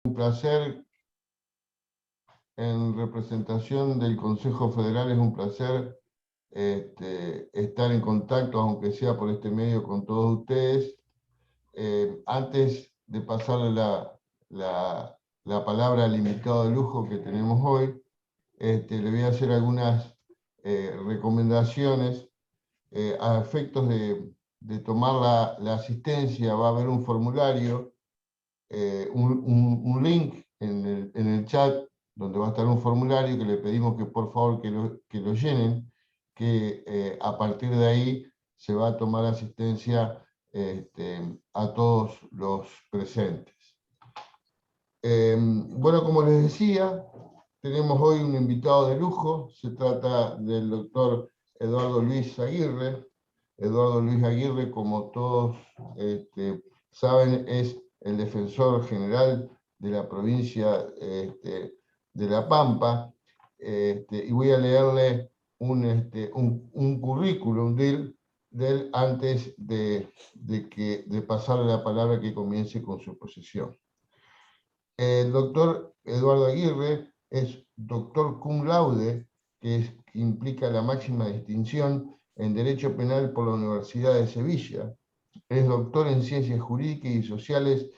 Un placer, en representación del Consejo Federal, es un placer estar en contacto, aunque sea por este medio, con todos ustedes. Antes de pasarle la palabra al invitado de lujo que tenemos hoy, le voy a hacer algunas recomendaciones a efectos de tomar la asistencia. Va a haber un formulario, un link en el chat, donde va a estar un formulario que le pedimos que por favor que lo llenen, que a partir de ahí se va a tomar asistencia a todos los presentes. Bueno, como les decía, tenemos hoy un invitado de lujo. Se trata del doctor Eduardo Luis Aguirre. Eduardo Luis Aguirre, como todos saben, es el defensor general de la provincia de La Pampa. Y voy a leerle un currículum de él antes de pasarle la palabra, que comience con su exposición. El doctor Eduardo Aguirre es doctor cum laude, que implica la máxima distinción en Derecho Penal por la Universidad de Sevilla. Es doctor en Ciencias Jurídicas y Sociales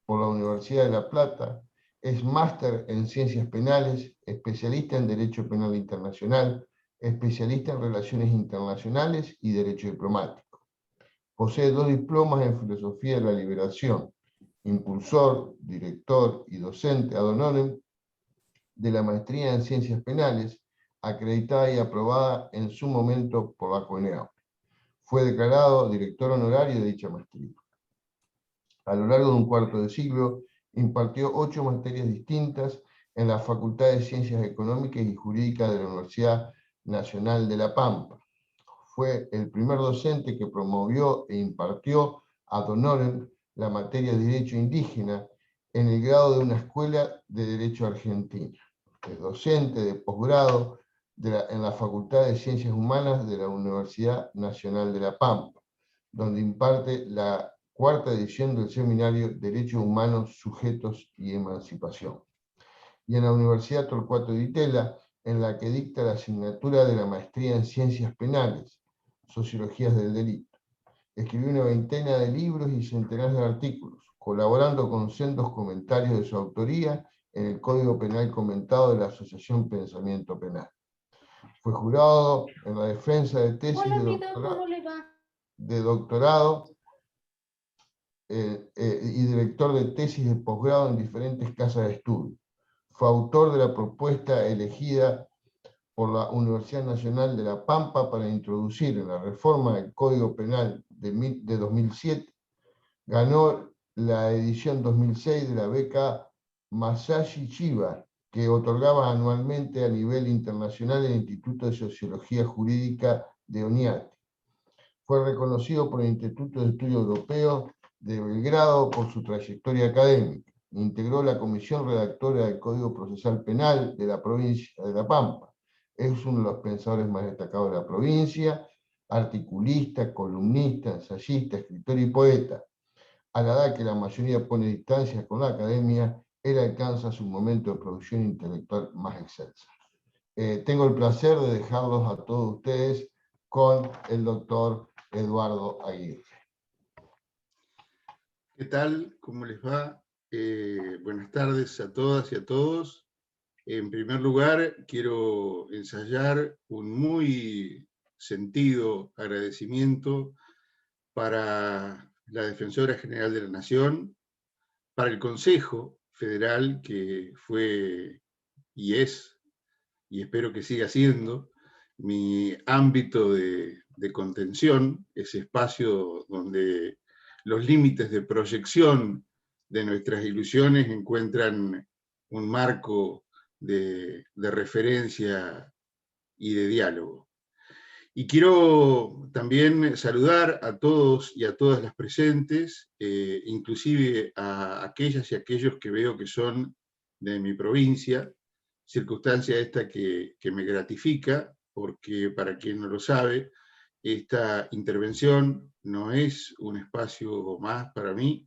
por la Universidad de La Plata. Es máster en Ciencias Penales, especialista en Derecho Penal Internacional, especialista en Relaciones Internacionales y Derecho Diplomático. Posee 2 diplomas en Filosofía de la Liberación, impulsor, director y docente ad honorem de la Maestría en Ciencias Penales, acreditada y aprobada en su momento por la CONEAU. Fue declarado director honorario de dicha maestría. A lo largo de un cuarto de siglo, impartió 8 materias distintas en la Facultad de Ciencias Económicas y Jurídicas de la Universidad Nacional de La Pampa. Fue el primer docente que promovió e impartió ad honorem la materia de Derecho Indígena en el grado de una escuela de Derecho Argentina. Es docente de posgrado en la Facultad de Ciencias Humanas de la Universidad Nacional de La Pampa, donde imparte la 4ª edición del seminario Derechos Humanos, Sujetos y Emancipación. Y en la Universidad Torcuato Di Tella, en la que dicta la asignatura de la maestría en Ciencias Penales, Sociologías del Delito. Escribió una veintena de libros y centenares de artículos, colaborando con sendos comentarios de su autoría en el Código Penal comentado de la Asociación Pensamiento Penal. Fue jurado en la defensa de tesis de doctorado y director de tesis de posgrado en diferentes casas de estudio. Fue autor de la propuesta elegida por la Universidad Nacional de La Pampa para introducir en la reforma del Código Penal de 2007. Ganó la edición 2006 de la beca Masashi Chiba, que otorgaba anualmente a nivel internacional el Instituto de Sociología Jurídica de Oñate. Fue reconocido por el Instituto de Estudio Europeo de Belgrado por su trayectoria académica. Integró la comisión redactora del Código Procesal Penal de la provincia de La Pampa. Es uno de los pensadores más destacados de la provincia, articulista, columnista, ensayista, escritor y poeta. A la edad que la mayoría pone distancia con la academia, él alcanza su momento de producción intelectual más excelsa. Tengo el placer de dejarlos a todos ustedes con el doctor Eduardo Aguirre. ¿Qué tal? ¿Cómo les va? Buenas tardes a todas y a todos. En primer lugar, quiero ensayar un muy sentido agradecimiento para la Defensora General de la Nación, para el Consejo Federal, que fue y es, y espero que siga siendo, mi ámbito de contención, ese espacio donde los límites de proyección de nuestras ilusiones encuentran un marco de referencia y de diálogo. Y quiero también saludar a todos y a todas las presentes, inclusive a aquellas y aquellos que veo que son de mi provincia, circunstancia esta que me gratifica, porque para quien no lo sabe, esta intervención no es un espacio más para mí,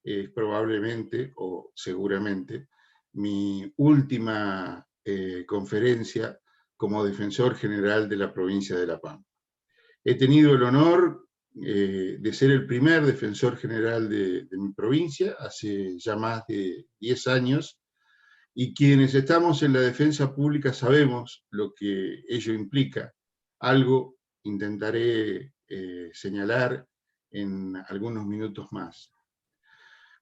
es probablemente, o seguramente, mi última conferencia como defensor general de la provincia de La Pampa. He tenido el honor de ser el primer defensor general de mi provincia, hace ya más de 10 años, y quienes estamos en la defensa pública sabemos lo que ello implica. Algo intentaré señalar en algunos minutos más.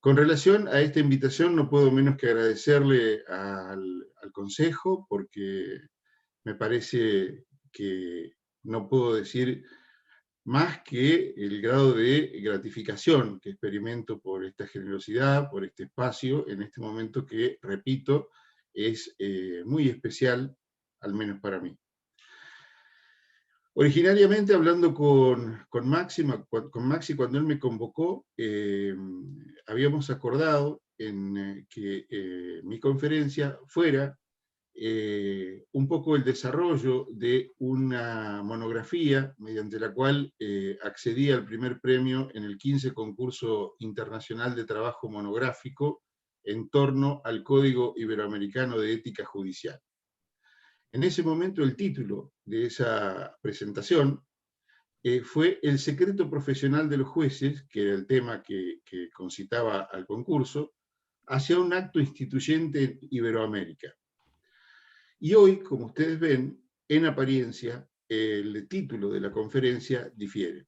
Con relación a esta invitación, no puedo menos que agradecerle al Consejo, porque me parece que no puedo decir más que el grado de gratificación que experimento por esta generosidad, por este espacio, en este momento que, repito, es muy especial, al menos para mí. Originariamente, hablando con Maxi, cuando él me convocó, habíamos acordado en que mi conferencia fuera un poco el desarrollo de una monografía mediante la cual accedí al primer premio en el 15 Concurso Internacional de Trabajo Monográfico en torno al Código Iberoamericano de Ética Judicial. En ese momento el título de esa presentación fue El secreto profesional de los jueces, que era el tema que concitaba al concurso, hacia un acto instituyente en Iberoamérica. Y hoy, como ustedes ven, en apariencia, el título de la conferencia difiere.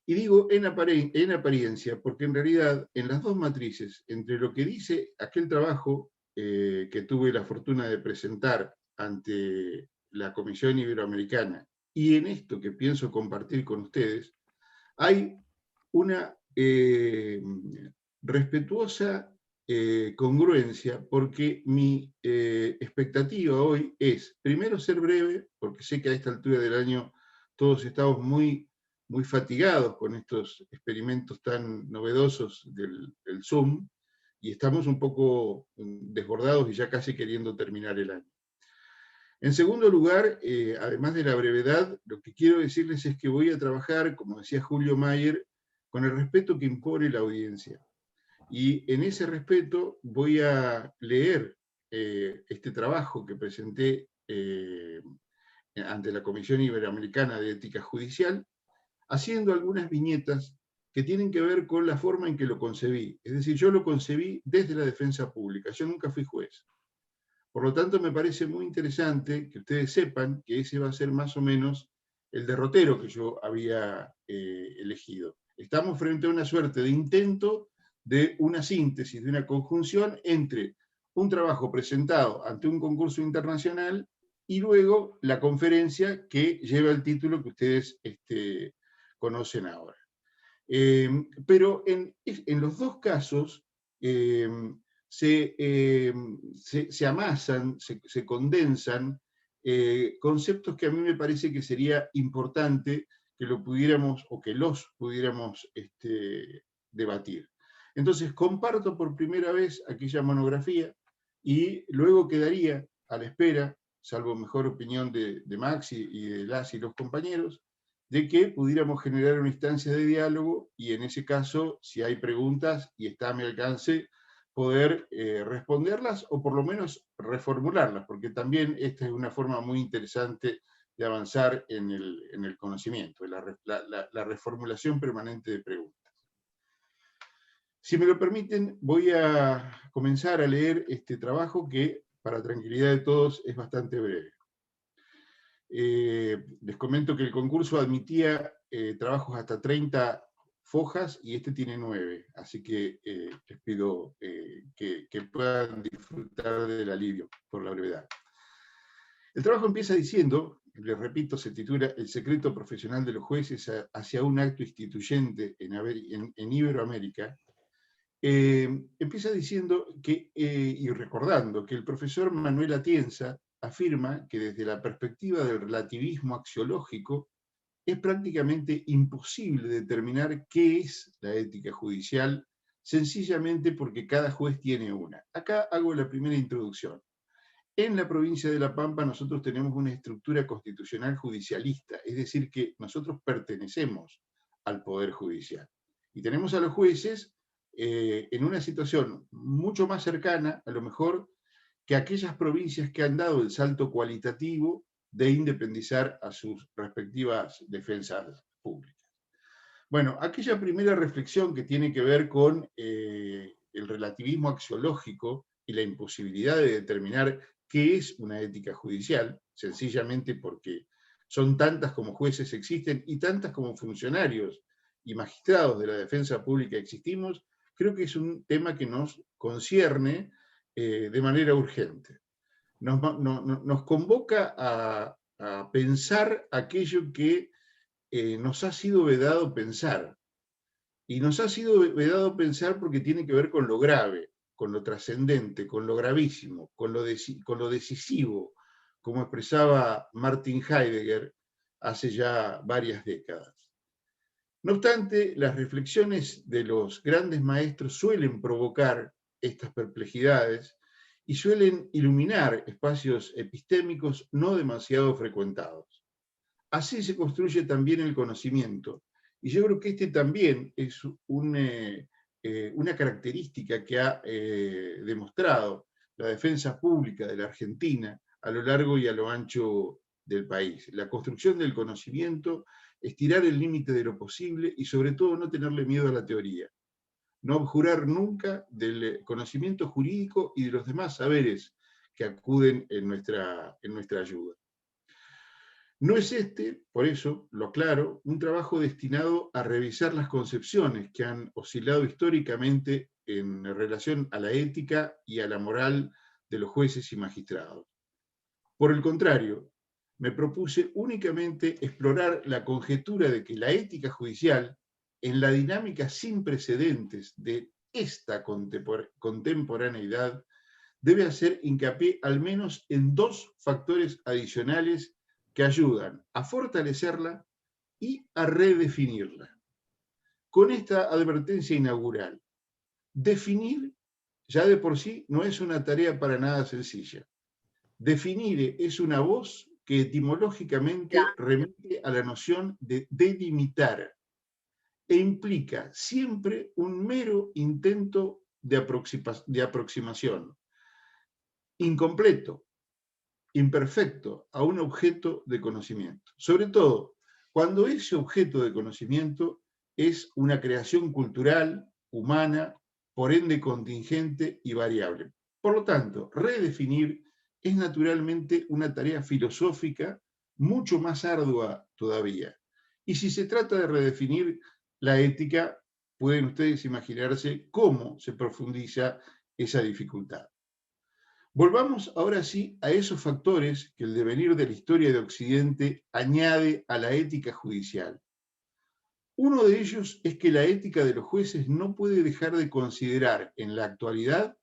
Y digo en apariencia porque en realidad en las dos matrices, entre lo que dice aquel trabajo que tuve la fortuna de presentar ante la Comisión Iberoamericana y en esto que pienso compartir con ustedes, hay una respetuosa congruencia, porque mi expectativa hoy es, primero, ser breve, porque sé que a esta altura del año todos estamos muy fatigados con estos experimentos tan novedosos del Zoom, y estamos un poco desbordados y ya casi queriendo terminar el año. En segundo lugar, además de la brevedad, lo que quiero decirles es que voy a trabajar, como decía Julio Mayer, con el respeto que impone la audiencia. Y en ese respeto voy a leer este trabajo que presenté ante la Comisión Iberoamericana de Ética Judicial, haciendo algunas viñetas que tienen que ver con la forma en que lo concebí. Es decir, yo lo concebí desde la defensa pública, yo nunca fui juez. Por lo tanto, me parece muy interesante que ustedes sepan que ese va a ser más o menos el derrotero que yo había elegido. Estamos frente a una suerte de intento de una síntesis, de una conjunción entre un trabajo presentado ante un concurso internacional y luego la conferencia que lleva el título que ustedes conocen ahora. Pero en los dos casos se amasan, se condensan conceptos que a mí me parece que sería importante que lo pudiéramos, o que los pudiéramos debatir. Entonces, comparto por primera vez aquella monografía y luego quedaría a la espera, salvo mejor opinión de Maxi y de las y los compañeros, de que pudiéramos generar una instancia de diálogo y en ese caso, si hay preguntas y está a mi alcance, poder responderlas o por lo menos reformularlas, porque también esta es una forma muy interesante de avanzar en el conocimiento, la reformulación permanente de preguntas. Si me lo permiten, voy a comenzar a leer este trabajo que, para tranquilidad de todos, es bastante breve. Les comento que el concurso admitía trabajos hasta 30 fojas y este tiene 9, así que les pido que puedan disfrutar del alivio por la brevedad. El trabajo empieza diciendo, les repito, se titula El secreto profesional de los jueces hacia un acto instituyente en Iberoamérica. Empieza diciendo que, y recordando que el profesor Manuel Atienza afirma que desde la perspectiva del relativismo axiológico es prácticamente imposible determinar qué es la ética judicial, sencillamente porque cada juez tiene una. Acá hago la primera introducción. En la provincia de La Pampa nosotros tenemos una estructura constitucional judicialista, es decir, que nosotros pertenecemos al Poder Judicial. Y tenemos a los jueces en una situación mucho más cercana, a lo mejor, que aquellas provincias que han dado el salto cualitativo de independizar a sus respectivas defensas públicas. Bueno, aquella primera reflexión que tiene que ver con el relativismo axiológico y la imposibilidad de determinar qué es una ética judicial, sencillamente porque son tantas como jueces existen y tantas como funcionarios y magistrados de la defensa pública existimos, creo que es un tema que nos concierne de manera urgente. Nos convoca a pensar aquello que nos ha sido vedado pensar. Y nos ha sido vedado pensar porque tiene que ver con lo grave, con lo trascendente, con lo gravísimo, con lo decisivo, como expresaba Martin Heidegger hace ya varias décadas. No obstante, las reflexiones de los grandes maestros suelen provocar estas perplejidades y suelen iluminar espacios epistémicos no demasiado frecuentados. Así se construye también el conocimiento. Y yo creo que este también es una característica que ha demostrado la defensa pública de la Argentina a lo largo y a lo ancho del país. La construcción del conocimiento, estirar el límite de lo posible y sobre todo no tenerle miedo a la teoría. No abjurar nunca del conocimiento jurídico y de los demás saberes que acuden en nuestra ayuda. No es este, por eso, lo aclaro, un trabajo destinado a revisar las concepciones que han oscilado históricamente en relación a la ética y a la moral de los jueces y magistrados. Por el contrario, me propuse únicamente explorar la conjetura de que la ética judicial, en la dinámica sin precedentes de esta contemporaneidad, debe hacer hincapié al menos en dos factores adicionales que ayudan a fortalecerla y a redefinirla. Con esta advertencia inaugural, definir ya de por sí no es una tarea para nada sencilla. Definir es una voz que etimológicamente remite a la noción de delimitar e implica siempre un mero intento de aproximación, incompleto, imperfecto, a un objeto de conocimiento. Sobre todo, cuando ese objeto de conocimiento es una creación cultural, humana, por ende contingente y variable. Por lo tanto, redefinir es naturalmente una tarea filosófica mucho más ardua todavía. Y si se trata de redefinir la ética, pueden ustedes imaginarse cómo se profundiza esa dificultad. Volvamos ahora sí a esos factores que el devenir de la historia de Occidente añade a la ética judicial. Uno de ellos es que la ética de los jueces no puede dejar de considerar en la actualidad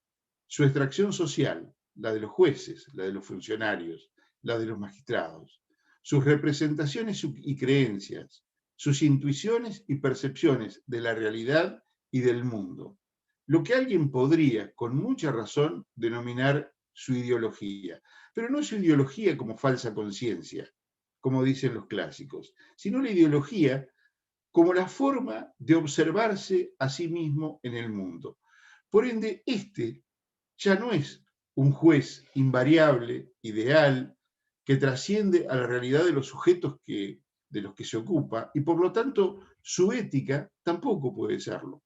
su extracción social, la de los jueces, la de los funcionarios, la de los magistrados, sus representaciones y creencias, sus intuiciones y percepciones de la realidad y del mundo. Lo que alguien podría, con mucha razón, denominar su ideología, pero no su ideología como falsa conciencia, como dicen los clásicos, sino la ideología como la forma de observarse a sí mismo en el mundo. Por ende, este ya no es un juez invariable, ideal, que trasciende a la realidad de los sujetos de los que se ocupa, y por lo tanto su ética tampoco puede serlo.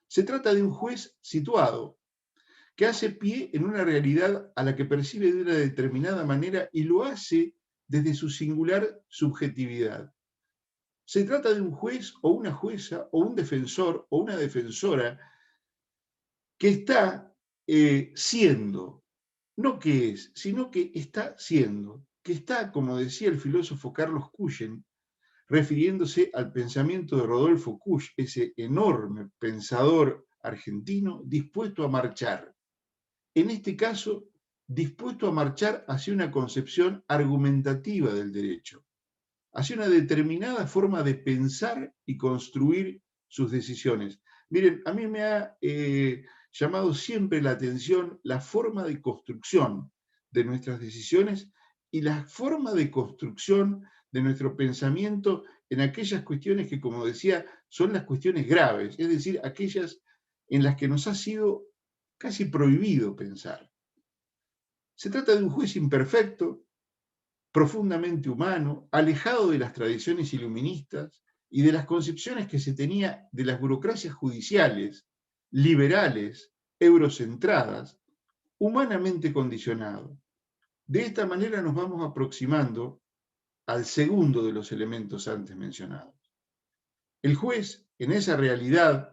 Se trata de un juez situado, que hace pie en una realidad a la que percibe de una determinada manera y lo hace desde su singular subjetividad. Se trata de un juez o una jueza o un defensor o una defensora que está siendo, no que es, sino que está siendo, que está, como decía el filósofo Carlos Cuyen, refiriéndose al pensamiento de Rodolfo Kusch, ese enorme pensador argentino dispuesto a marchar. En este caso, dispuesto a marchar hacia una concepción argumentativa del derecho, hacia una determinada forma de pensar y construir sus decisiones. Miren, a mí me ha llamado siempre la atención la forma de construcción de nuestras decisiones y la forma de construcción de nuestro pensamiento en aquellas cuestiones que, como decía, son las cuestiones graves, es decir, aquellas en las que nos ha sido casi prohibido pensar. Se trata de un juez imperfecto, profundamente humano, alejado de las tradiciones iluministas y de las concepciones que se tenía de las burocracias judiciales, liberales, eurocentradas, humanamente condicionado. De esta manera nos vamos aproximando al segundo de los elementos antes mencionados. El juez, en esa realidad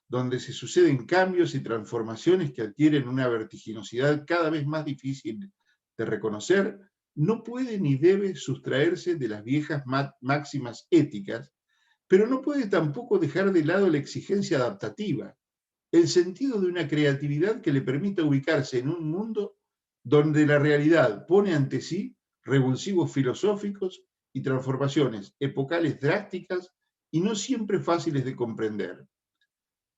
donde se suceden cambios y transformaciones que adquieren una vertiginosidad cada vez más difícil de reconocer, no puede ni debe sustraerse de las viejas máximas éticas, pero no puede tampoco dejar de lado la exigencia adaptativa, el sentido de una creatividad que le permita ubicarse en un mundo donde la realidad pone ante sí revulsivos filosóficos y transformaciones epocales drásticas y no siempre fáciles de comprender.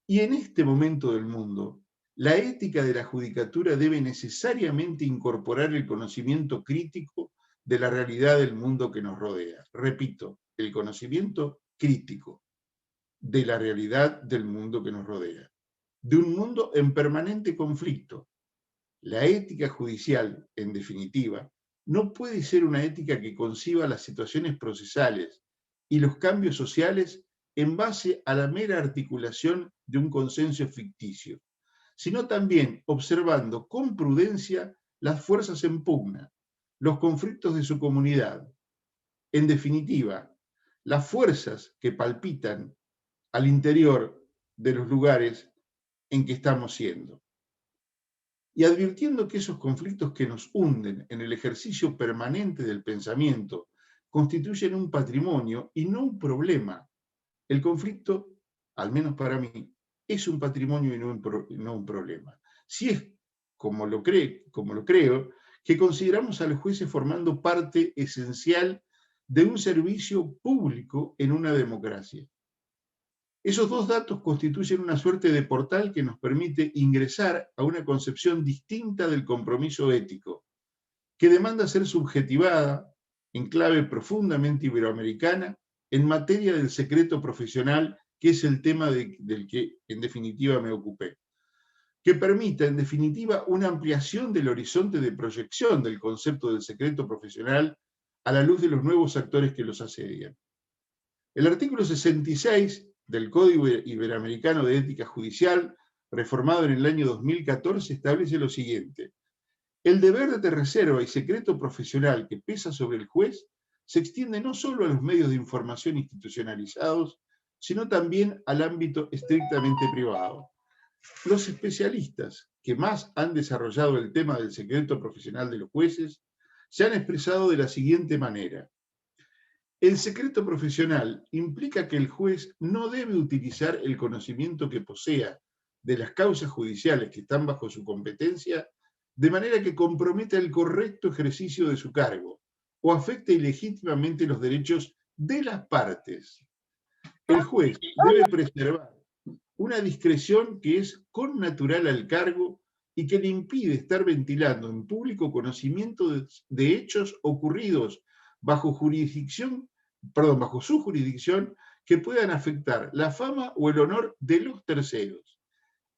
Y en este momento del mundo, la ética de la judicatura debe necesariamente incorporar el conocimiento crítico de la realidad del mundo que nos rodea. Repito, el conocimiento crítico de la realidad del mundo que nos rodea, de un mundo en permanente conflicto. La ética judicial, en definitiva, no puede ser una ética que conciba las situaciones procesales y los cambios sociales en base a la mera articulación de un consenso ficticio, sino también observando con prudencia las fuerzas en pugna, los conflictos de su comunidad. En definitiva, las fuerzas que palpitan al interior de los lugares en que estamos siendo. Y advirtiendo que esos conflictos que nos hunden en el ejercicio permanente del pensamiento constituyen un patrimonio y no un problema. El conflicto, al menos para mí, es un patrimonio y no un problema. Si es, como lo creo, que consideramos a los jueces formando parte esencial de un servicio público en una democracia. Esos dos datos constituyen una suerte de portal que nos permite ingresar a una concepción distinta del compromiso ético, que demanda ser subjetivada en clave profundamente iberoamericana en materia del secreto profesional, que es el tema del que en definitiva me ocupé, que permita en definitiva una ampliación del horizonte de proyección del concepto del secreto profesional a la luz de los nuevos actores que los asedian. El artículo 66 del Código Iberoamericano de Ética Judicial, reformado en el año 2014, establece lo siguiente: el deber de reserva y secreto profesional que pesa sobre el juez se extiende no solo a los medios de información institucionalizados, sino también al ámbito estrictamente privado. Los especialistas que más han desarrollado el tema del secreto profesional de los jueces se han expresado de la siguiente manera: el secreto profesional implica que el juez no debe utilizar el conocimiento que posea de las causas judiciales que están bajo su competencia de manera que comprometa el correcto ejercicio de su cargo o afecte ilegítimamente los derechos de las partes. El juez debe preservar una discreción que es connatural al cargo y que le impide estar ventilando en público conocimiento de hechos ocurridos bajo su jurisdicción que puedan afectar la fama o el honor de los terceros.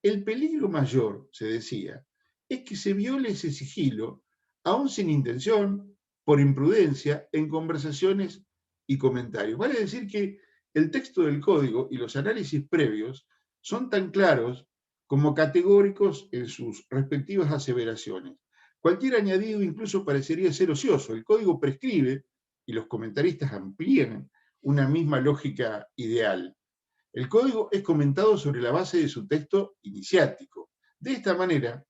El peligro mayor, se decía, es que se viole ese sigilo, aún sin intención, por imprudencia, en conversaciones y comentarios. Vale decir que el texto del código y los análisis previos son tan claros como categóricos en sus respectivas aseveraciones. Cualquier añadido incluso parecería ser ocioso. El código prescribe y los comentaristas amplían una misma lógica ideal. El código es comentado sobre la base de su texto iniciático. De esta manera,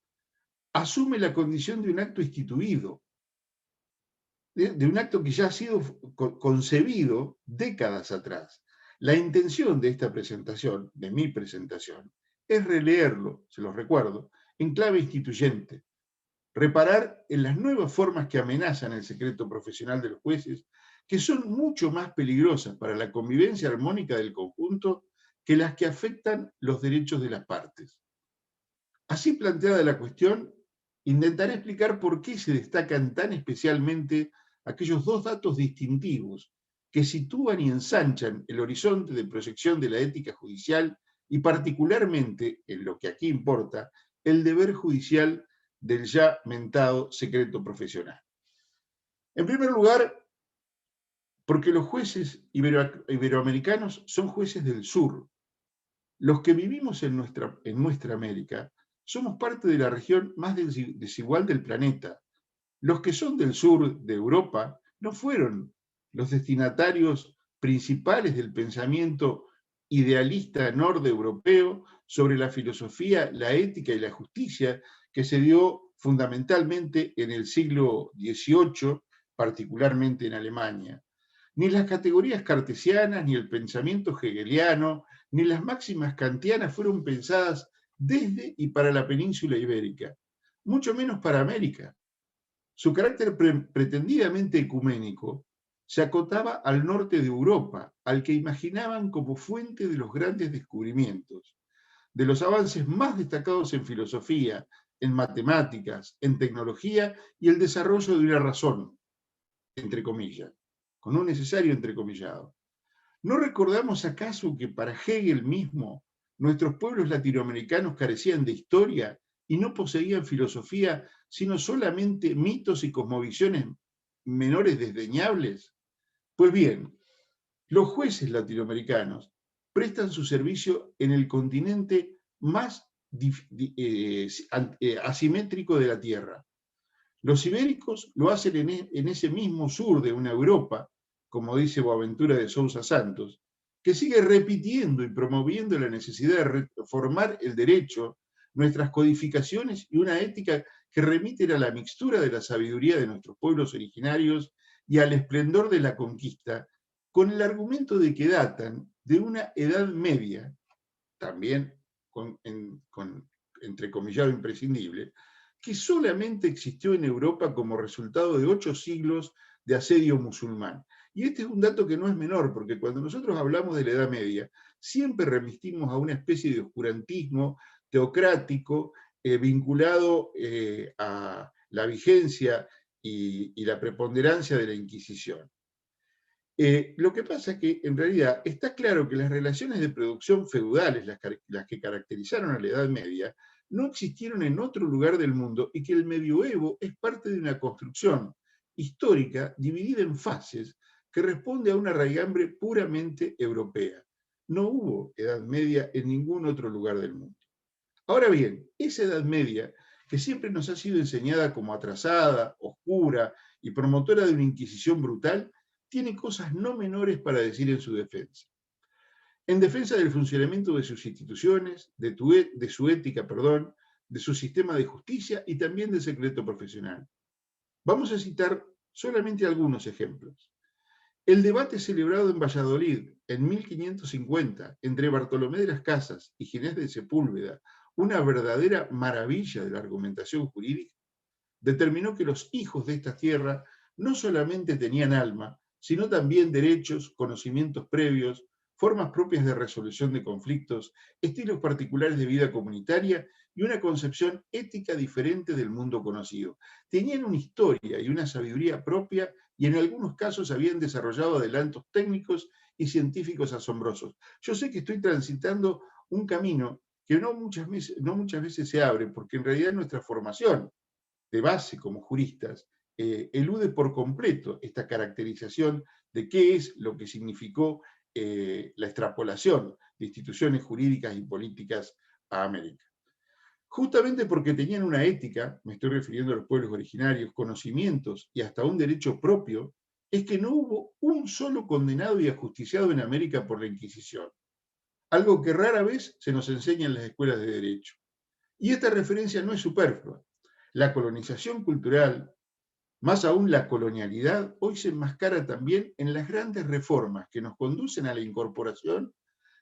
asume la condición de un acto instituido, de un acto que ya ha sido concebido décadas atrás. La intención de esta presentación, de mi presentación, es releerlo, se los recuerdo, en clave instituyente, reparar en las nuevas formas que amenazan el secreto profesional de los jueces, que son mucho más peligrosas para la convivencia armónica del conjunto que las que afectan los derechos de las partes. Así planteada la cuestión, intentaré explicar por qué se destacan tan especialmente aquellos dos datos distintivos que sitúan y ensanchan el horizonte de proyección de la ética judicial y particularmente, en lo que aquí importa, el deber judicial del ya mentado secreto profesional. En primer lugar, porque los jueces iberoamericanos son jueces del sur. Los que vivimos en nuestra América somos parte de la región más desigual del planeta. Los que son del sur de Europa no fueron los destinatarios principales del pensamiento idealista norte-europeo sobre la filosofía, la ética y la justicia que se dio fundamentalmente en el siglo XVIII, particularmente en Alemania. Ni las categorías cartesianas, ni el pensamiento hegeliano, ni las máximas kantianas fueron pensadas desde y para la península ibérica, mucho menos para América. Su carácter pretendidamente ecuménico se acotaba al norte de Europa, al que imaginaban como fuente de los grandes descubrimientos, de los avances más destacados en filosofía, en matemáticas, en tecnología y el desarrollo de una razón, entre comillas, con un necesario entrecomillado. ¿No recordamos acaso que para Hegel mismo nuestros pueblos latinoamericanos carecían de historia y no poseían filosofía, sino solamente mitos y cosmovisiones menores desdeñables? Pues bien, los jueces latinoamericanos prestan su servicio en el continente más asimétrico de la Tierra. Los ibéricos lo hacen en ese mismo sur de una Europa, como dice Boaventura de Sousa Santos, que sigue repitiendo y promoviendo la necesidad de reformar el derecho, nuestras codificaciones y una ética que remiten a la mixtura de la sabiduría de nuestros pueblos originarios y al esplendor de la conquista, con el argumento de que datan de una edad media, también con entrecomillado imprescindible, que solamente existió en Europa como resultado de 8 siglos de asedio musulmán. Y este es un dato que no es menor, porque cuando nosotros hablamos de la Edad Media, siempre remitimos a una especie de oscurantismo teocrático vinculado a la vigencia y la preponderancia de la Inquisición. Lo que pasa es que en realidad está claro que las relaciones de producción feudales, las que caracterizaron a la Edad Media, no existieron en otro lugar del mundo y que el medioevo es parte de una construcción histórica dividida en fases que responde a una raigambre puramente europea. No hubo Edad Media en ningún otro lugar del mundo. Ahora bien, esa Edad Media, que siempre nos ha sido enseñada como atrasada, oscura y promotora de una Inquisición brutal, tiene cosas no menores para decir en su defensa. En defensa del funcionamiento de sus instituciones, de su ética, de su sistema de justicia y también del secreto profesional. Vamos a citar solamente algunos ejemplos. El debate celebrado en Valladolid en 1550 entre Bartolomé de las Casas y Ginés de Sepúlveda, una verdadera maravilla de la argumentación jurídica, determinó que los hijos de esta tierra no solamente tenían alma, sino también derechos, conocimientos previos, formas propias de resolución de conflictos, estilos particulares de vida comunitaria y una concepción ética diferente del mundo conocido. Tenían una historia y una sabiduría propia y en algunos casos habían desarrollado adelantos técnicos y científicos asombrosos. Yo sé que estoy transitando un camino que no muchas veces se abre, porque en realidad nuestra formación de base como juristas elude por completo esta caracterización de qué es lo que significó la extrapolación de instituciones jurídicas y políticas a América. Justamente porque tenían una ética, me estoy refiriendo a los pueblos originarios, conocimientos y hasta un derecho propio, es que no hubo un solo condenado y ajusticiado en América por la Inquisición, algo que rara vez se nos enseña en las escuelas de derecho. Y esta referencia no es superflua. La colonización cultural, más aún la colonialidad, hoy se enmascara también en las grandes reformas que nos conducen a la incorporación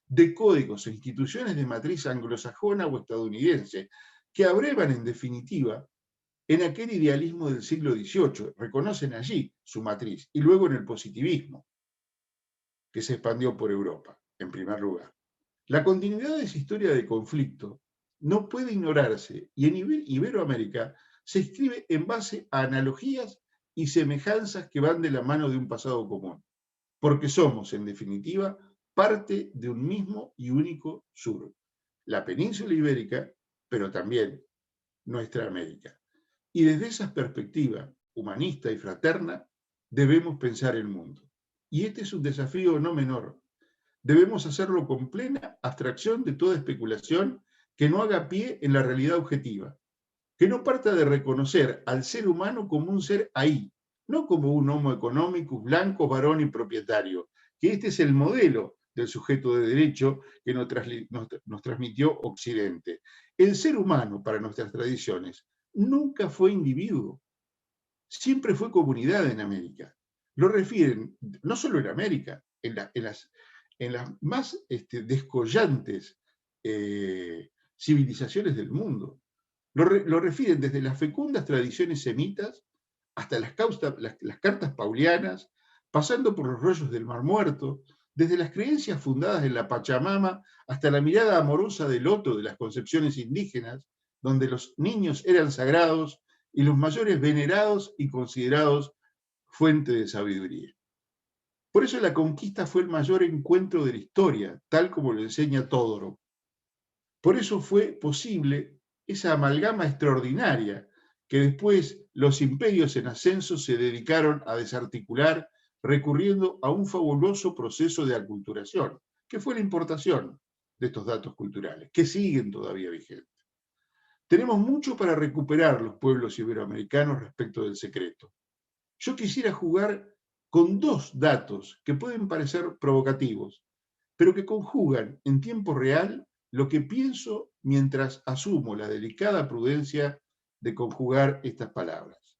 de códigos e instituciones de matriz anglosajona o estadounidense, que abrevan en definitiva en aquel idealismo del siglo XVIII, reconocen allí su matriz, y luego en el positivismo, que se expandió por Europa, en primer lugar. La continuidad de esa historia de conflicto no puede ignorarse y en Iberoamérica se escribe en base a analogías y semejanzas que van de la mano de un pasado común, porque somos, en definitiva, parte de un mismo y único sur, la península ibérica, pero también nuestra América. Y desde esa perspectiva humanista y fraterna, debemos pensar el mundo. Y este es un desafío no menor. Debemos hacerlo con plena abstracción de toda especulación que no haga pie en la realidad objetiva, que no parta de reconocer al ser humano como un ser ahí, no como un homo economicus blanco, varón y propietario, que este es el modelo del sujeto de derecho que nos transmitió Occidente. El ser humano, para nuestras tradiciones, nunca fue individuo, siempre fue comunidad en América. Lo refieren, no solo en América, en las más descollantes civilizaciones del mundo. Lo refieren desde las fecundas tradiciones semitas hasta las cartas paulianas, pasando por los rollos del Mar Muerto, desde las creencias fundadas en la Pachamama hasta la mirada amorosa del Loto de las concepciones indígenas, donde los niños eran sagrados y los mayores venerados y considerados fuente de sabiduría. Por eso la conquista fue el mayor encuentro de la historia, tal como lo enseña Todorov. Por eso fue posible esa amalgama extraordinaria que después los imperios en ascenso se dedicaron a desarticular recurriendo a un fabuloso proceso de aculturación, que fue la importación de estos datos culturales, que siguen todavía vigentes. Tenemos mucho para recuperar los pueblos iberoamericanos respecto del secreto. Yo quisiera jugar con dos datos que pueden parecer provocativos, pero que conjugan en tiempo real lo que pienso mientras asumo la delicada prudencia de conjugar estas palabras.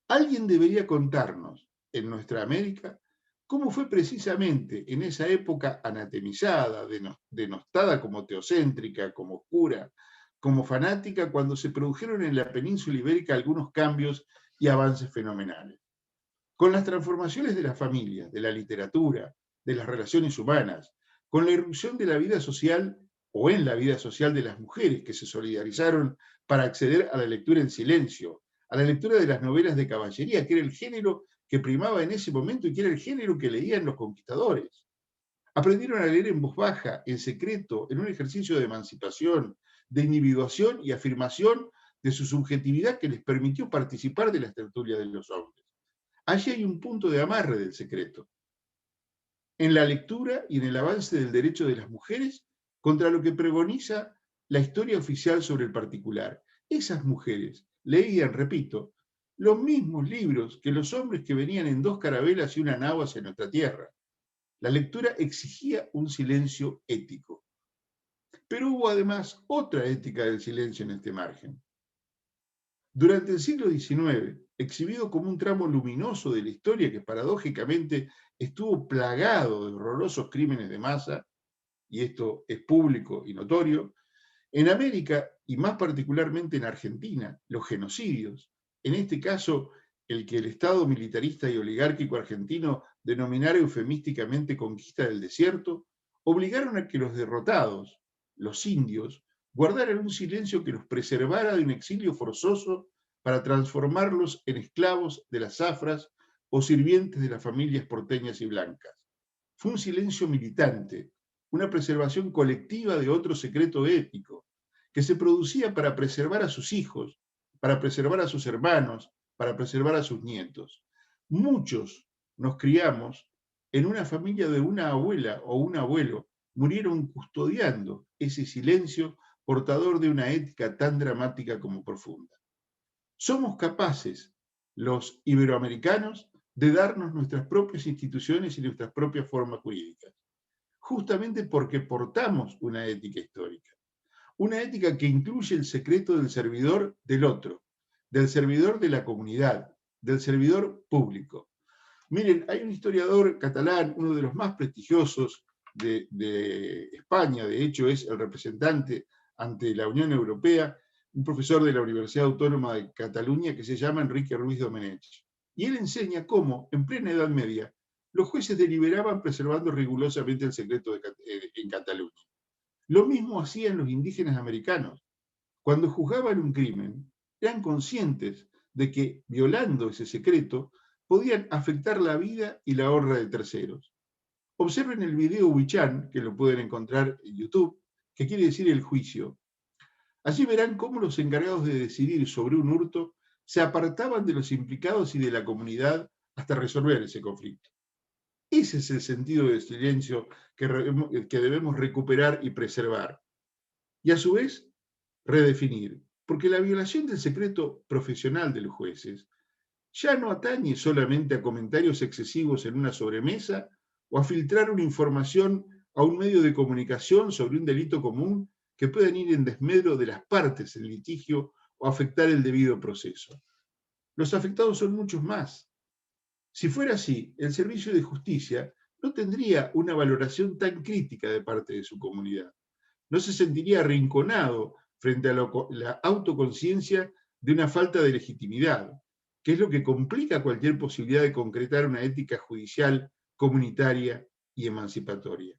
Alguien debería contarnos, en nuestra América, cómo fue precisamente en esa época anatemizada, denostada como teocéntrica, como oscura, como fanática, cuando se produjeron en la península ibérica algunos cambios y avances fenomenales. Con las transformaciones de la familia, de la literatura, de las relaciones humanas, con la irrupción de la vida social o en la vida social de las mujeres que se solidarizaron para acceder a la lectura en silencio, a la lectura de las novelas de caballería, que era el género que primaba en ese momento y que era el género que leían los conquistadores. Aprendieron a leer en voz baja, en secreto, en un ejercicio de emancipación, de individuación y afirmación de su subjetividad que les permitió participar de las tertulias de los hombres. Allí hay un punto de amarre del secreto, en la lectura y en el avance del derecho de las mujeres contra lo que pregoniza la historia oficial sobre el particular. Esas mujeres leían, repito, los mismos libros que los hombres que venían en 2 carabelas y una nao hacia nuestra tierra. La lectura exigía un silencio ético. Pero hubo además otra ética del silencio en este margen. Durante el siglo XIX, exhibido como un tramo luminoso de la historia que paradójicamente estuvo plagado de horrorosos crímenes de masa, y esto es público y notorio, en América, y más particularmente en Argentina, los genocidios, en este caso el que el Estado militarista y oligárquico argentino denominara eufemísticamente conquista del desierto, obligaron a que los derrotados, los indios, guardaran un silencio que los preservara de un exilio forzoso para transformarlos en esclavos de las zafras o sirvientes de las familias porteñas y blancas. Fue un silencio militante, una preservación colectiva de otro secreto ético, que se producía para preservar a sus hijos, para preservar a sus hermanos, para preservar a sus nietos. Muchos nos criamos en una familia de una abuela o un abuelo, murieron custodiando ese silencio portador de una ética tan dramática como profunda. Somos capaces, los iberoamericanos, de darnos nuestras propias instituciones y nuestras propias formas jurídicas, justamente porque portamos una ética histórica, una ética que incluye el secreto del servidor del otro, del servidor de la comunidad, del servidor público. Miren, hay un historiador catalán, uno de los más prestigiosos de España, de hecho es el representante ante la Unión Europea, un profesor de la Universidad Autónoma de Cataluña que se llama Enrique Ruiz Domenech. Y él enseña cómo, en plena Edad Media, los jueces deliberaban preservando rigurosamente el secreto en Cataluña. Lo mismo hacían los indígenas americanos. Cuando juzgaban un crimen, eran conscientes de que, violando ese secreto, podían afectar la vida y la honra de terceros. Observen el video Huichan, que lo pueden encontrar en YouTube, que quiere decir el juicio. Allí verán cómo los encargados de decidir sobre un hurto se apartaban de los implicados y de la comunidad hasta resolver ese conflicto. Ese es el sentido del silencio que debemos recuperar y preservar. Y a su vez, redefinir. Porque la violación del secreto profesional de los jueces ya no atañe solamente a comentarios excesivos en una sobremesa o a filtrar una información a un medio de comunicación sobre un delito común que puedan ir en desmedro de las partes del litigio o afectar el debido proceso. Los afectados son muchos más. Si fuera así, el servicio de justicia no tendría una valoración tan crítica de parte de su comunidad. No se sentiría arrinconado frente a la autoconciencia de una falta de legitimidad, que es lo que complica cualquier posibilidad de concretar una ética judicial, comunitaria y emancipatoria.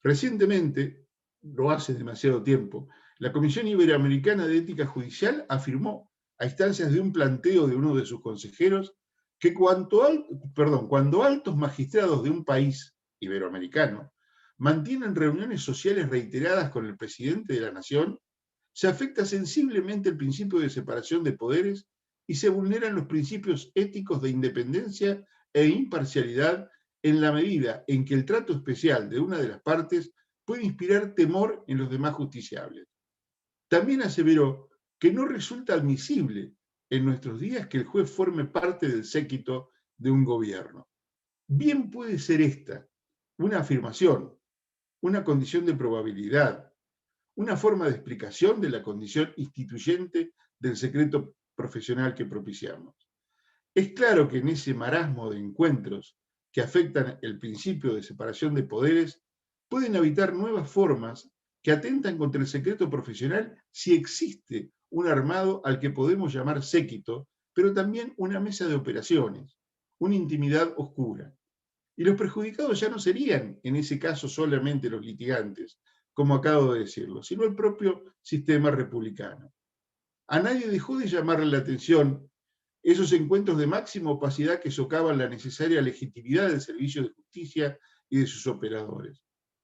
Recientemente, no hace demasiado tiempo, la Comisión Iberoamericana de Ética Judicial afirmó, a instancias de un planteo de uno de sus consejeros, que cuando altos magistrados de un país iberoamericano mantienen reuniones sociales reiteradas con el presidente de la nación, se afecta sensiblemente el principio de separación de poderes y se vulneran los principios éticos de independencia e imparcialidad en la medida en que el trato especial de una de las partes puede inspirar temor en los demás justiciables. También aseveró que no resulta admisible en nuestros días que el juez forme parte del séquito de un gobierno. Bien puede ser esta una afirmación, una condición de probabilidad, una forma de explicación de la condición instituyente del secreto profesional que propiciamos. Es claro que en ese marasmo de encuentros que afectan el principio de separación de poderes, pueden habitar nuevas formas que atentan contra el secreto profesional si existe un armado al que podemos llamar séquito, pero también una mesa de operaciones, una intimidad oscura. Y los perjudicados ya no serían, en ese caso, solamente los litigantes, como acabo de decirlo, sino el propio sistema republicano. A nadie dejó de llamarle la atención esos encuentros de máxima opacidad que socavan la necesaria legitimidad del servicio de justicia y de sus operadores.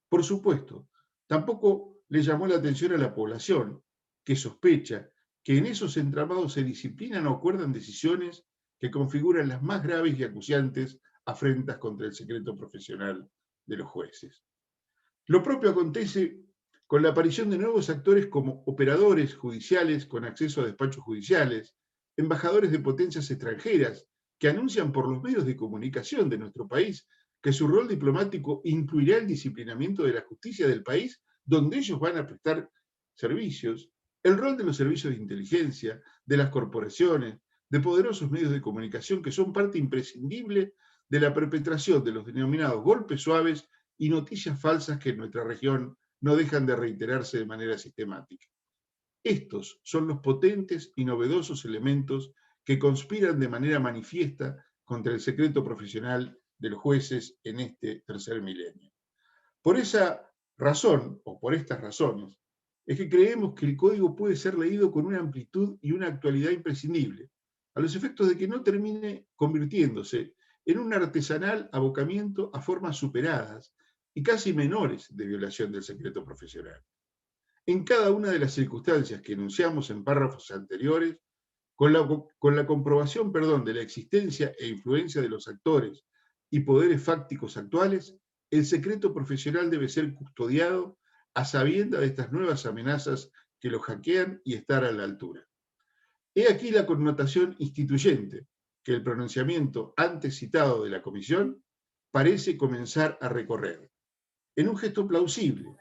Por supuesto, tampoco le llamó la atención a la población, que sospecha que en esos entramados se disciplinan o acuerdan decisiones que configuran las más graves y acuciantes afrentas contra el secreto profesional de los jueces. Lo propio acontece con la aparición de nuevos actores como operadores judiciales con acceso a despachos judiciales, embajadores de potencias extranjeras que anuncian por los medios de comunicación de nuestro país que su rol diplomático incluirá el disciplinamiento de la justicia del país donde ellos van a prestar servicios, el rol de los servicios de inteligencia, de las corporaciones, de poderosos medios de comunicación que son parte imprescindible de la perpetración de los denominados golpes suaves y noticias falsas que en nuestra región no dejan de reiterarse de manera sistemática. Estos son los potentes y novedosos elementos que conspiran de manera manifiesta contra el secreto profesional de los jueces en este tercer milenio. Por esa razón, o por estas razones, es que creemos que el código puede ser leído con una amplitud y una actualidad imprescindible, a los efectos de que no termine convirtiéndose en un artesanal abocamiento a formas superadas y casi menores de violación del secreto profesional. En cada una de las circunstancias que enunciamos en párrafos anteriores, con la comprobación de la existencia e influencia de los actores y poderes fácticos actuales, el secreto profesional debe ser custodiado a sabiendas de estas nuevas amenazas que lo hackean y estar a la altura. He aquí la connotación instituyente que el pronunciamiento antes citado de la Comisión parece comenzar a recorrer, en un gesto plausible,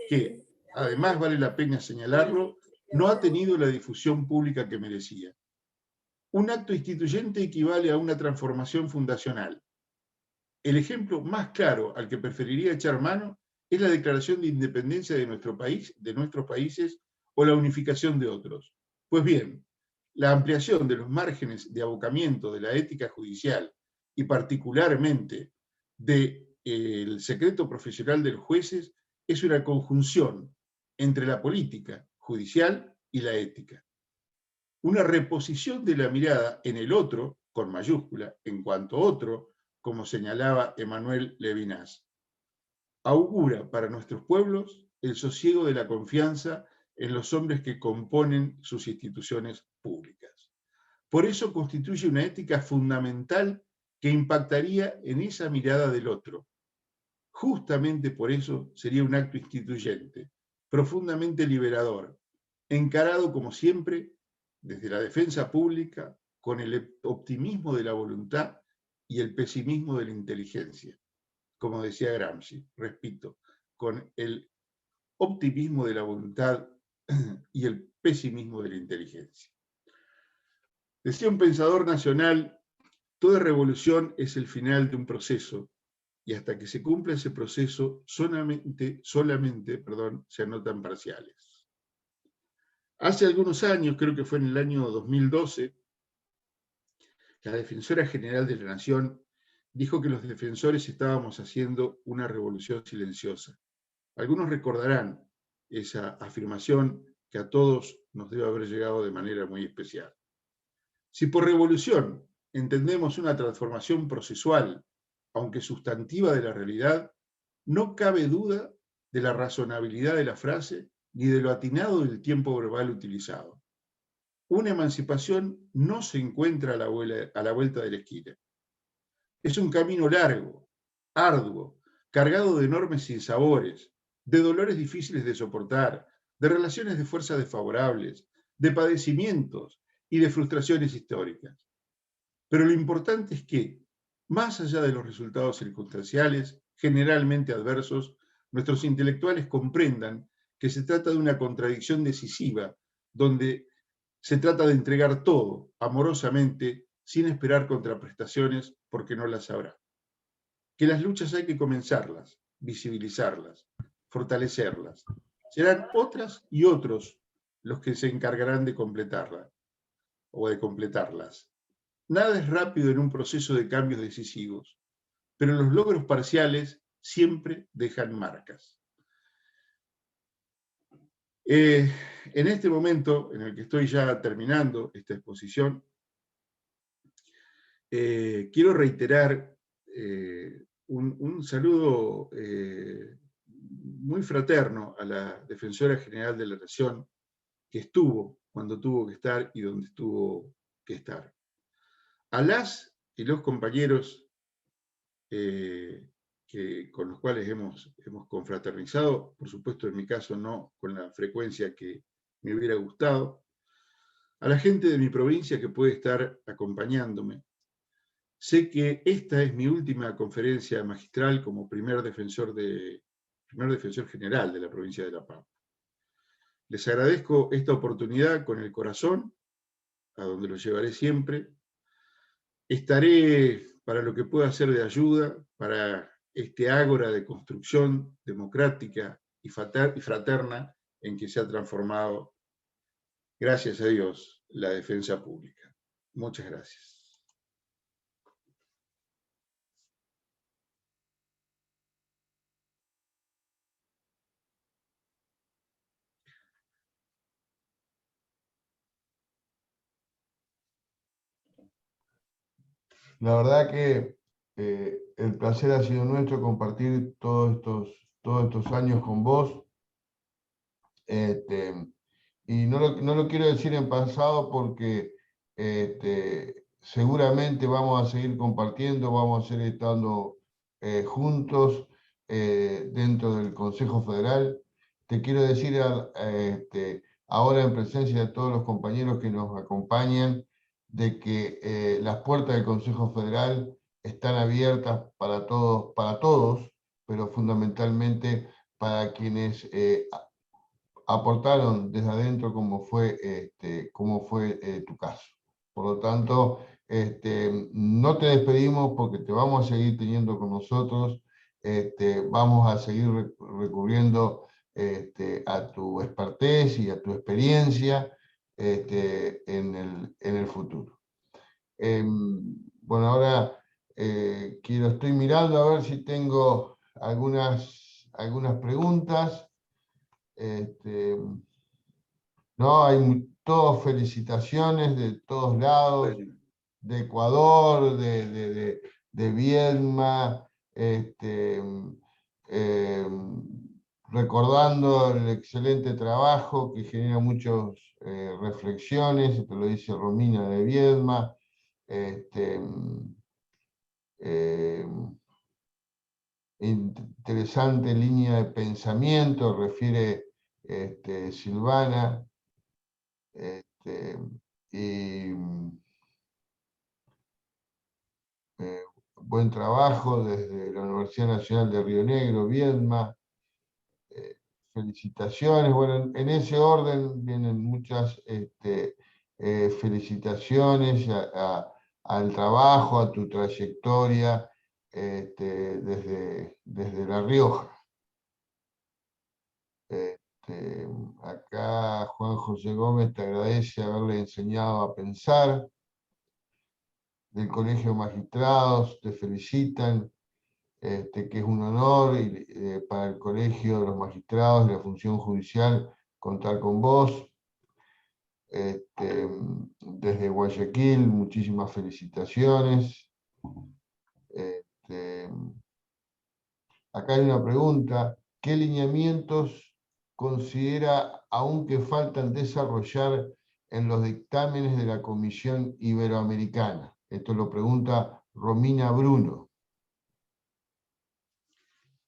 que, además vale la pena señalarlo, no ha tenido la difusión pública que merecía. Un acto instituyente equivale a una transformación fundacional. El ejemplo más claro al que preferiría echar mano es la declaración de independencia de nuestro país, de nuestros países, o la unificación de otros. Pues bien, la ampliación de los márgenes de abocamiento de la ética judicial y particularmente del secreto profesional de los jueces es una conjunción entre la política judicial y la ética. Una reposición de la mirada en el otro, con mayúscula, en cuanto otro, como señalaba Emmanuel Levinas. augura para nuestros pueblos el sosiego de la confianza en los hombres que componen sus instituciones públicas. Por eso constituye una ética fundamental que impactaría en esa mirada del otro. Justamente por eso sería un acto instituyente, profundamente liberador, encarado como siempre desde la defensa pública con el optimismo de la voluntad y el pesimismo de la inteligencia. Como decía Gramsci, repito, con el optimismo de la voluntad y el pesimismo de la inteligencia. Decía un pensador nacional, toda revolución es el final de un proceso y hasta que se cumpla ese proceso solamente se anotan parciales. Hace algunos años, creo que fue en el año 2012, la Defensora General de la Nación dijo que los defensores estábamos haciendo una revolución silenciosa. Algunos recordarán esa afirmación que a todos nos debe haber llegado de manera muy especial. Si por revolución entendemos una transformación procesual, aunque sustantiva de la realidad, no cabe duda de la razonabilidad de la frase ni de lo atinado del tiempo verbal utilizado. Una emancipación no se encuentra a la vuelta de la esquina. Es un camino largo, arduo, cargado de enormes sinsabores, de dolores difíciles de soportar, de relaciones de fuerza desfavorables, de padecimientos y de frustraciones históricas. Pero lo importante es que, más allá de los resultados circunstanciales, generalmente adversos, nuestros intelectuales comprendan que se trata de una contradicción decisiva, donde se trata de entregar todo, amorosamente, sin esperar contraprestaciones, porque no las habrá. Que las luchas hay que comenzarlas, visibilizarlas, fortalecerlas. Serán otras y otros los que se encargarán de completarlas o de completarlas. Nada es rápido en un proceso de cambios decisivos, pero los logros parciales siempre dejan marcas. En este momento en el que estoy ya terminando esta exposición, quiero reiterar un saludo muy fraterno a la Defensora General de la Nación, que estuvo cuando tuvo que estar y donde tuvo que estar. A las y los compañeros con los cuales hemos confraternizado, por supuesto en mi caso no con la frecuencia que me hubiera gustado, a la gente de mi provincia que puede estar acompañándome. Sé que esta es mi última conferencia magistral como primer defensor general de la provincia de La Pampa. Les agradezco esta oportunidad con el corazón, a donde lo llevaré siempre. Estaré para lo que pueda ser de ayuda, para este ágora de construcción democrática y fraterna en que se ha transformado, gracias a Dios, la defensa pública. Muchas gracias. La verdad que el placer ha sido nuestro compartir todos estos años con vos. Y no lo quiero decir en pasado porque seguramente vamos a seguir compartiendo, vamos a seguir estando juntos dentro del Consejo Federal. Te quiero decir ahora en presencia de todos los compañeros que nos acompañan, de que las puertas del Consejo Federal están abiertas para todos, pero fundamentalmente para quienes aportaron desde adentro como fue tu caso. Por lo tanto, no te despedimos porque te vamos a seguir teniendo con nosotros, vamos a seguir recurriendo a tu expertise y a tu experiencia en el futuro. Bueno, ahora estoy mirando a ver si tengo algunas preguntas. No, hay todas felicitaciones de todos lados, de Ecuador, de Viedma, recordando el excelente trabajo que genera muchas reflexiones, esto lo dice Romina de Viedma, interesante línea de pensamiento, refiere Silvana, y buen trabajo desde la Universidad Nacional de Río Negro, Viedma, felicitaciones. Bueno, en ese orden vienen muchas felicitaciones al trabajo, a tu trayectoria desde La Rioja. Acá Juan José Gómez te agradece haberle enseñado a pensar. Del Colegio de Magistrados te felicitan, que es un honor para el Colegio de los Magistrados de la Función Judicial contar con vos. Desde Guayaquil, muchísimas felicitaciones. Acá hay una pregunta: ¿qué lineamientos considera aún que faltan desarrollar en los dictámenes de la Comisión Iberoamericana? Esto lo pregunta Romina Bruno.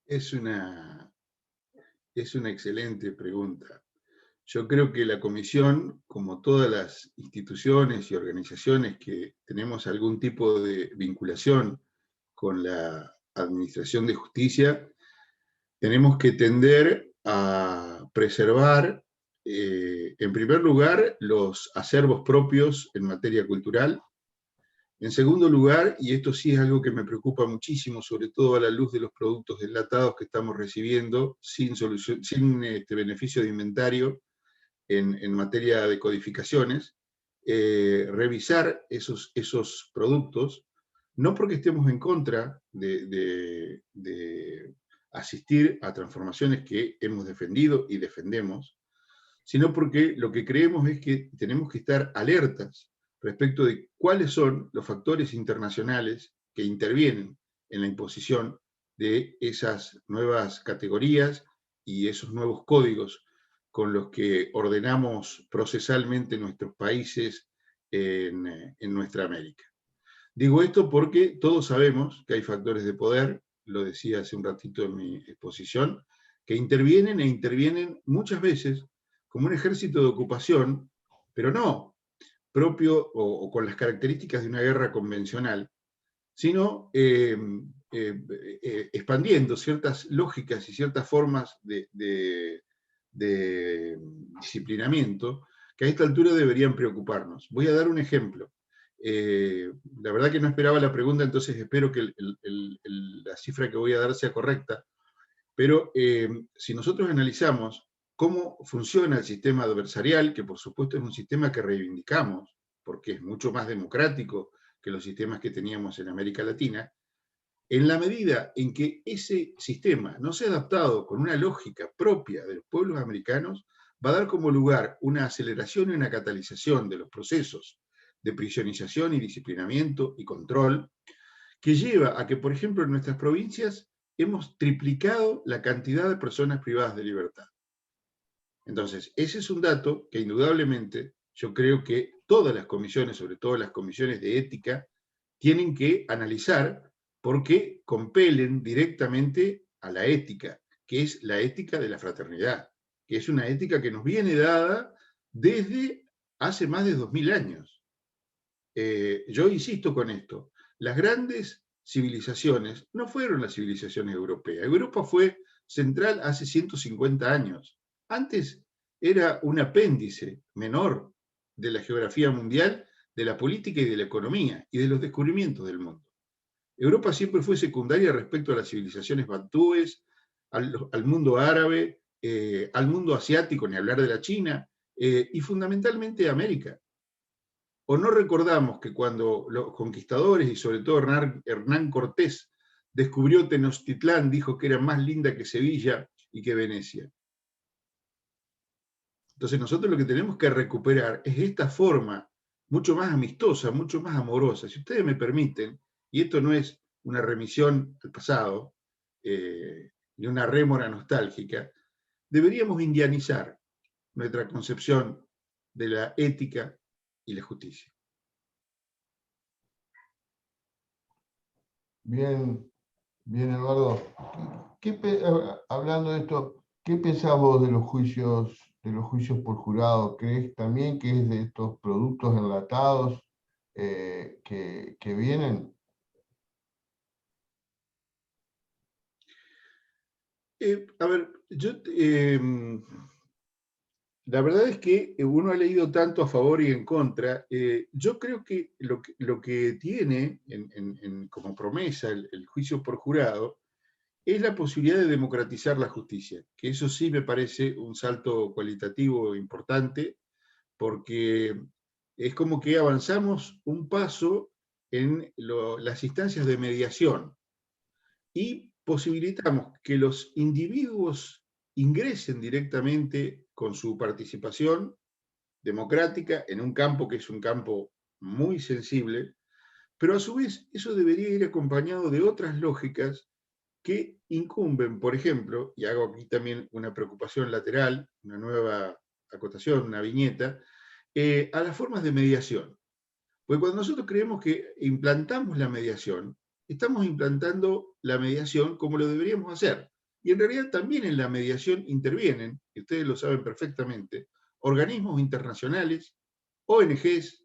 Es una excelente pregunta. Yo creo que la Comisión, como todas las instituciones y organizaciones que tenemos algún tipo de vinculación con la Administración de Justicia, tenemos que tender a preservar, en primer lugar, los acervos propios en materia cultural. En segundo lugar, y esto sí es algo que me preocupa muchísimo, sobre todo a la luz de los productos enlatados que estamos recibiendo sin beneficio de inventario en materia de codificaciones, revisar esos productos, no porque estemos en contra de asistir a transformaciones que hemos defendido y defendemos, sino porque lo que creemos es que tenemos que estar alertas respecto de cuáles son los factores internacionales que intervienen en la imposición de esas nuevas categorías y esos nuevos códigos con los que ordenamos procesalmente nuestros países en nuestra América. Digo esto porque todos sabemos que hay factores de poder, lo decía hace un ratito en mi exposición, que intervienen muchas veces como un ejército de ocupación, pero no propio o con las características de una guerra convencional, sino expandiendo ciertas lógicas y ciertas formas de disciplinamiento que a esta altura deberían preocuparnos. Voy a dar un ejemplo. La verdad que no esperaba la pregunta, entonces espero que la cifra que voy a dar sea correcta, pero si nosotros analizamos cómo funciona el sistema adversarial, que por supuesto es un sistema que reivindicamos, porque es mucho más democrático que los sistemas que teníamos en América Latina, en la medida en que ese sistema no se ha adaptado con una lógica propia de los pueblos americanos, va a dar como lugar una aceleración y una catalización de los procesos de prisionización y disciplinamiento y control, que lleva a que, por ejemplo, en nuestras provincias hemos triplicado la cantidad de personas privadas de libertad. Entonces, ese es un dato que indudablemente yo creo que todas las comisiones, sobre todo las comisiones de ética, tienen que analizar porque compelen directamente a la ética, que es la ética de la fraternidad, que es una ética que nos viene dada desde hace más de 2000 años. Yo insisto con esto, las grandes civilizaciones no fueron las civilizaciones europeas. Europa fue central hace 150 años. Antes era un apéndice menor de la geografía mundial, de la política y de la economía y de los descubrimientos del mundo. Europa siempre fue secundaria respecto a las civilizaciones bantúes, al mundo árabe, al mundo asiático, ni hablar de la China, y fundamentalmente a América. ¿O no recordamos que cuando los conquistadores, y sobre todo Hernán Cortés, descubrió Tenochtitlán, dijo que era más linda que Sevilla y que Venecia? Entonces nosotros lo que tenemos que recuperar es esta forma mucho más amistosa, mucho más amorosa. Si ustedes me permiten, y esto no es una remisión al pasado, ni una rémora nostálgica, deberíamos indianizar nuestra concepción de la ética y la justicia. Bien, bien, Eduardo. Hablando de esto, ¿qué pensás vos de los juicios por jurado? ¿Crees también que es de estos productos enlatados que vienen? A ver, la verdad es que uno ha leído tanto a favor y en contra. Yo creo que lo que tiene como promesa el juicio por jurado es la posibilidad de democratizar la justicia, que eso sí me parece un salto cualitativo importante, porque es como que avanzamos un paso en las instancias de mediación y posibilitamos que los individuos ingresen directamente con su participación democrática en un campo que es un campo muy sensible, pero a su vez eso debería ir acompañado de otras lógicas que incumben, por ejemplo, y hago aquí también una preocupación lateral, una nueva acotación, una viñeta, a las formas de mediación. Porque cuando nosotros creemos que implantamos la mediación, estamos implantando la mediación como lo deberíamos hacer. Y en realidad también en la mediación intervienen, y ustedes lo saben perfectamente, organismos internacionales, ONGs,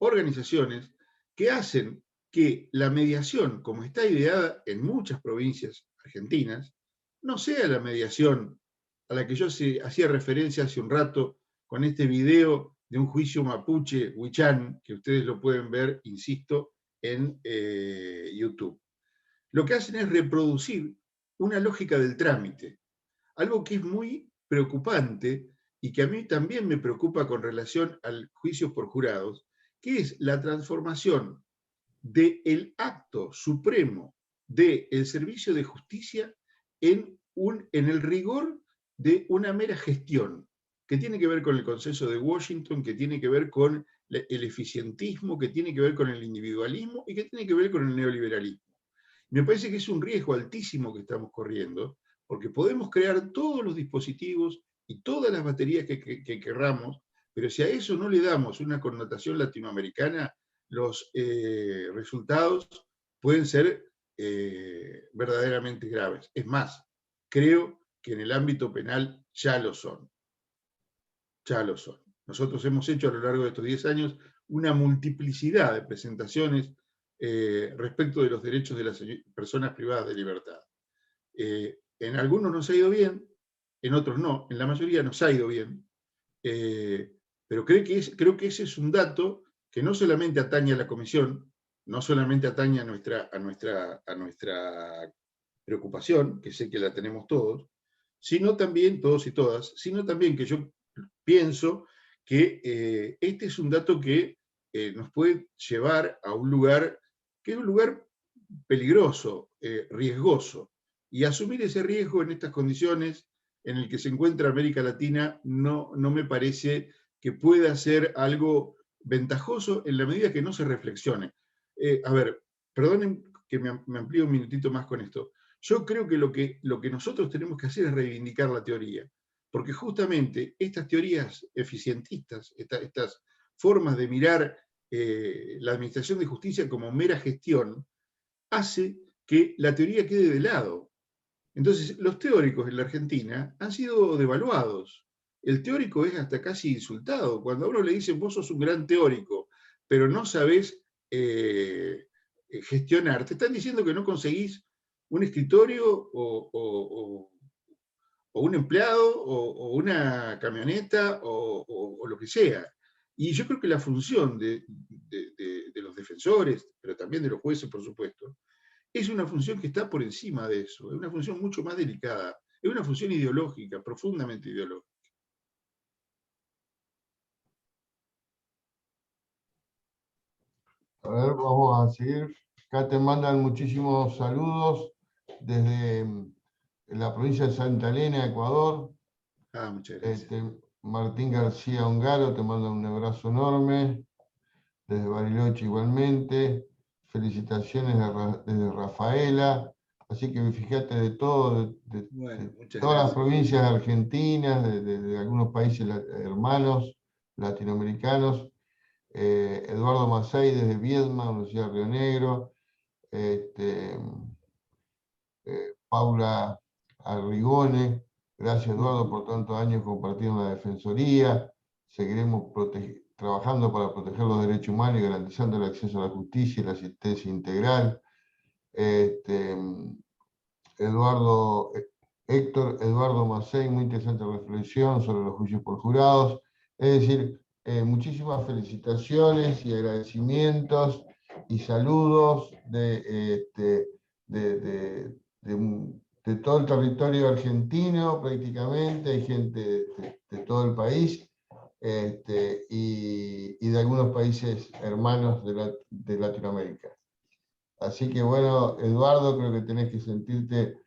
organizaciones que hacen que la mediación, como está ideada en muchas provincias argentinas, no sea la mediación a la que yo hacía referencia hace un rato con este video de un juicio mapuche huichán, que ustedes lo pueden ver, insisto, en YouTube. Lo que hacen es reproducir una lógica del trámite, algo que es muy preocupante y que a mí también me preocupa con relación al juicio por jurados, que es la transformación del acto supremo del servicio de justicia en el rigor de una mera gestión, que tiene que ver con el consenso de Washington, que tiene que ver con el eficientismo, que tiene que ver con el individualismo y que tiene que ver con el neoliberalismo. Me parece que es un riesgo altísimo que estamos corriendo, porque podemos crear todos los dispositivos y todas las baterías que querramos, pero si a eso no le damos una connotación latinoamericana, los resultados pueden ser verdaderamente graves. Es más, creo que en el ámbito penal ya lo son. Ya lo son. Nosotros hemos hecho a lo largo de estos 10 años una multiplicidad de presentaciones respecto de los derechos de las personas privadas de libertad. En algunos nos ha ido bien, en otros no, en la mayoría nos ha ido bien, pero creo que ese es un dato que no solamente atañe a la Comisión, no solamente atañe a nuestra preocupación, que sé que la tenemos todos, sino también, todos y todas, sino también que yo pienso que este es un dato que nos puede llevar a un lugar que es un lugar peligroso, riesgoso, y asumir ese riesgo en estas condiciones en el que se encuentra América Latina no me parece que pueda ser algo ventajoso en la medida que no se reflexione. A ver, perdonen que me amplíe un minutito más con esto. Yo creo que lo que nosotros tenemos que hacer es reivindicar la teoría, porque justamente estas teorías eficientistas, estas formas de mirar la administración de justicia como mera gestión, hace que la teoría quede de lado. Entonces, los teóricos en la Argentina han sido devaluados. El teórico es hasta casi insultado. Cuando a uno le dicen, vos sos un gran teórico, pero no sabés gestionar, te están diciendo que no conseguís un escritorio o un empleado o una camioneta o lo que sea. Y yo creo que la función de los defensores, pero también de los jueces, por supuesto, es una función que está por encima de eso, es una función mucho más delicada, es una función ideológica, profundamente ideológica. A ver, vamos a seguir. Acá te mandan muchísimos saludos desde la provincia de Santa Elena, Ecuador. Muchas gracias. Martín García Ongaro te manda un abrazo enorme. Desde Bariloche igualmente. Felicitaciones desde Rafaela. así que fíjate de todo, Bueno, de muchas todas las gracias. provincias argentinas, de algunos países hermanos latinoamericanos, Eduardo Macei desde Viedma, Universidad de Río Negro, este, Paula Arrigone, gracias Eduardo por tantos años compartiendo en la Defensoría, seguiremos trabajando para proteger los derechos humanos y garantizando el acceso a la justicia y la asistencia integral. Héctor Eduardo Macei, muy interesante reflexión sobre los juicios por jurados. Es decir, muchísimas felicitaciones y agradecimientos y saludos de todo el territorio argentino prácticamente, hay gente de todo el país y de algunos países hermanos de Latinoamérica. Así que bueno, Eduardo, creo que tenés que sentirte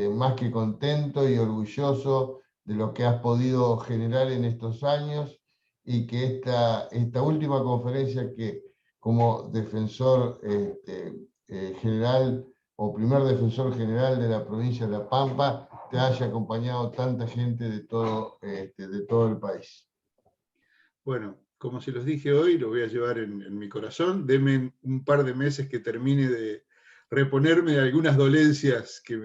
más que contento y orgulloso de lo que has podido generar en estos años y que esta última conferencia que como defensor general o primer defensor general de la provincia de La Pampa te haya acompañado tanta gente de todo el país. Bueno, como se los dije hoy, lo voy a llevar en mi corazón. Denme un par de meses que termine de reponerme de algunas dolencias que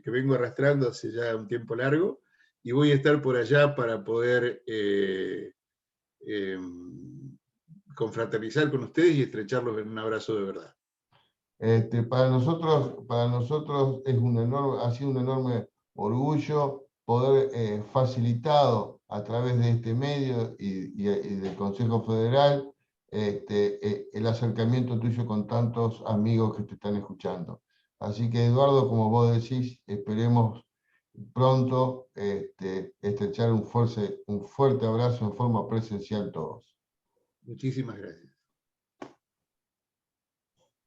vengo arrastrando hace ya un tiempo largo, y voy a estar por allá para poder confraternizar con ustedes y estrecharlos en un abrazo de verdad. Para nosotros ha sido un enorme orgullo poder facilitado a través de este medio y del Consejo Federal el acercamiento tuyo con tantos amigos que te están escuchando. Así que Eduardo, como vos decís, esperemos pronto estrechar un fuerte abrazo en forma presencial todos. Muchísimas gracias.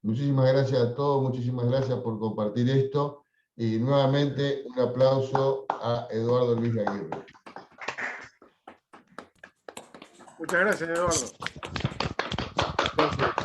Muchísimas gracias a todos, muchísimas gracias por compartir esto y nuevamente un aplauso a Eduardo Luis Aguirre. Muchas gracias, Eduardo. Gracias.